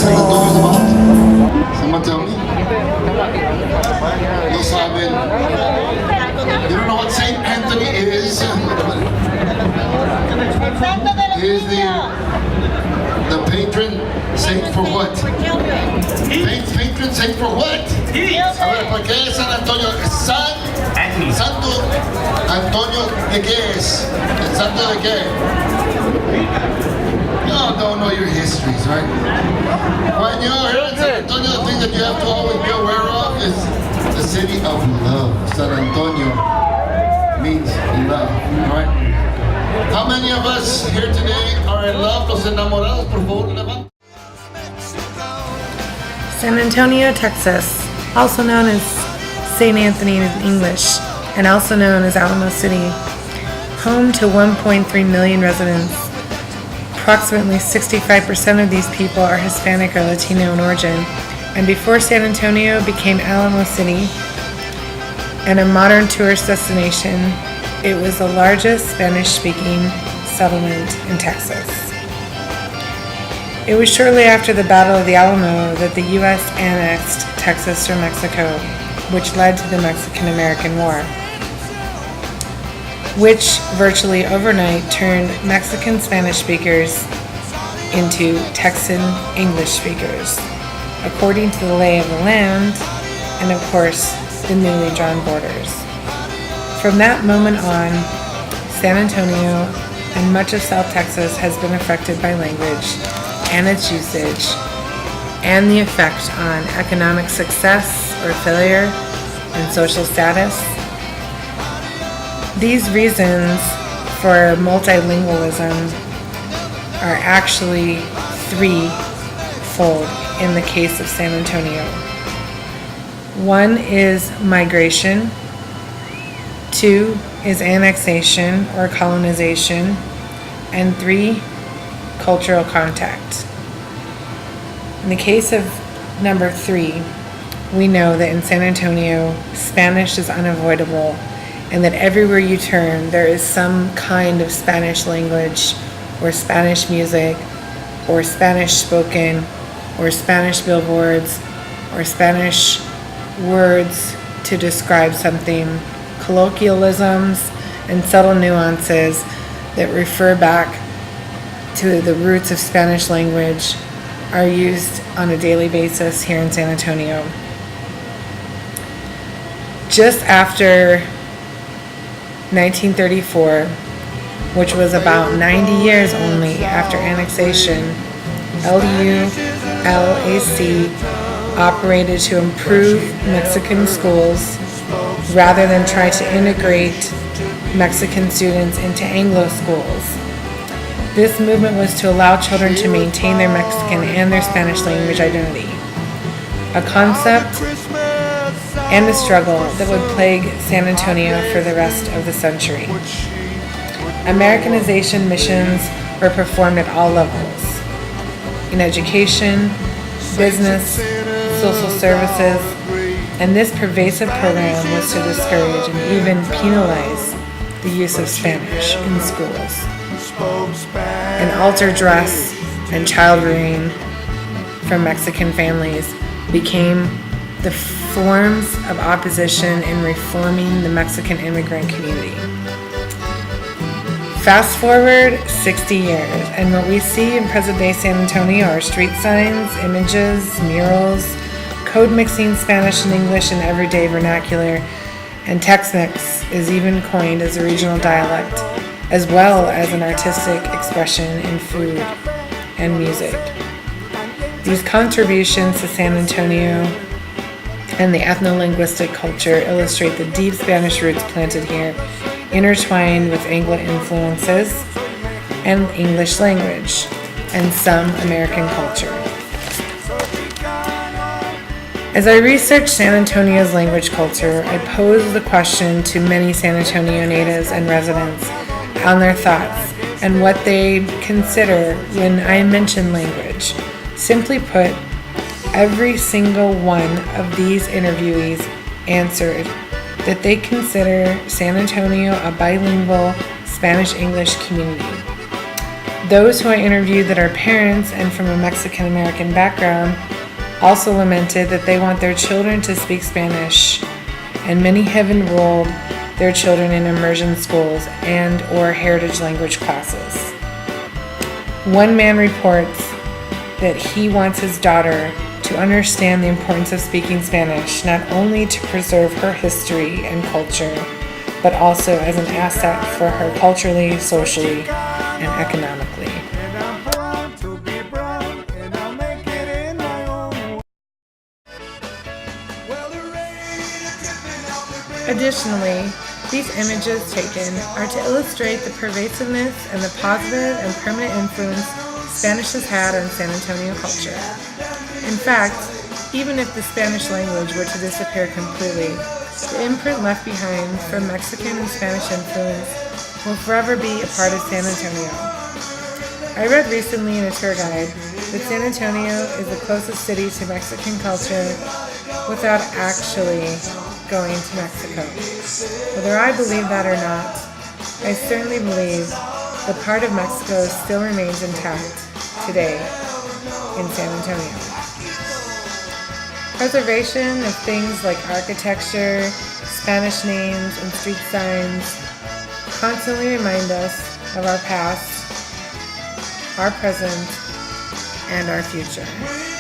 San Antonio's about? Someone tell me. No saben. You don't know what Saint Anthony is? He is the patron saint for what? Patron saint for what? A ver, ¿por qué es San Antonio? Santo Antonio, ¿de qué es? ¿El santo de qué? No, don't know your histories, right? When you're here in San Antonio, the thing that you have to always be aware of is the city of love. San Antonio means love, right? How many of us here today are in love? Los enamorados, por favor, levanten. San Antonio, Texas, also known as St. Anthony in English, and also known as Alamo City, home to 1.3 million residents. Approximately 65% of these people are Hispanic or Latino in origin, and before San Antonio became Alamo City and a modern tourist destination, it was the largest Spanish-speaking settlement in Texas. It was shortly after the Battle of the Alamo that the U.S. annexed Texas from Mexico, which led to the Mexican-American War, which virtually overnight turned Mexican Spanish speakers into Texan English speakers, according to the lay of the land and, of course, the newly drawn borders. From that moment on, San Antonio and much of South Texas has been affected by language and its usage and the effect on economic success or failure and social status. These reasons for multilingualism are actually threefold in the case of San Antonio. One is migration, two is annexation or colonization, and three, cultural contact. In the case of number three, we know that in San Antonio, Spanish is unavoidable, and that everywhere you turn, there is some kind of Spanish language, or Spanish music, or Spanish spoken, or Spanish billboards, or Spanish words to describe something, colloquialisms, and subtle nuances that refer back to the roots of Spanish language are used on a daily basis here in San Antonio. Just after 1934, which was about 90 years only after annexation, LULAC operated to improve Mexican schools rather than try to integrate Mexican students into Anglo schools. This movement was to allow children to maintain their Mexican and their Spanish language identity, a concept and a struggle that would plague San Antonio for the rest of the century. Americanization missions were performed at all levels, in education, business, social services, and this pervasive program was to discourage and even penalize the use of Spanish in schools. And altar dress and child rearing from Mexican families became the forms of opposition in reforming the Mexican immigrant community. Fast forward 60 years, and what we see in present-day San Antonio are street signs, images, murals, code mixing Spanish and English in everyday vernacular, and Tex-Mex is even coined as a regional dialect, as well as an artistic expression in food and music. These contributions to San Antonio and the ethnolinguistic culture illustrate the deep Spanish roots planted here, intertwined with Anglo influences and English language, and some American culture. As I researched San Antonio's language culture, I posed the question to many San Antonio natives and residents on their thoughts and what they consider when I mention language. Simply put, every single one of these interviewees answered that they consider San Antonio a bilingual Spanish-English community. Those who I interviewed that are parents and from a Mexican American background also lamented that they want their children to speak Spanish, and many have enrolled their children in immersion schools and or heritage language classes. One man reports that he wants his daughter to understand the importance of speaking Spanish, not only to preserve her history and culture, but also as an asset for her culturally, socially, and economically. Additionally, these images taken are to illustrate the pervasiveness and the positive and permanent influence Spanish has had on San Antonio culture. In fact, even if the Spanish language were to disappear completely, the imprint left behind from Mexican and Spanish influence will forever be a part of San Antonio. I read recently in a tour guide that San Antonio is the closest city to Mexican culture without actually going to Mexico. Whether I believe that or not, I certainly believe the part of Mexico still remains intact today in San Antonio. Preservation of things like architecture, Spanish names, and street signs constantly remind us of our past, our present, and our future.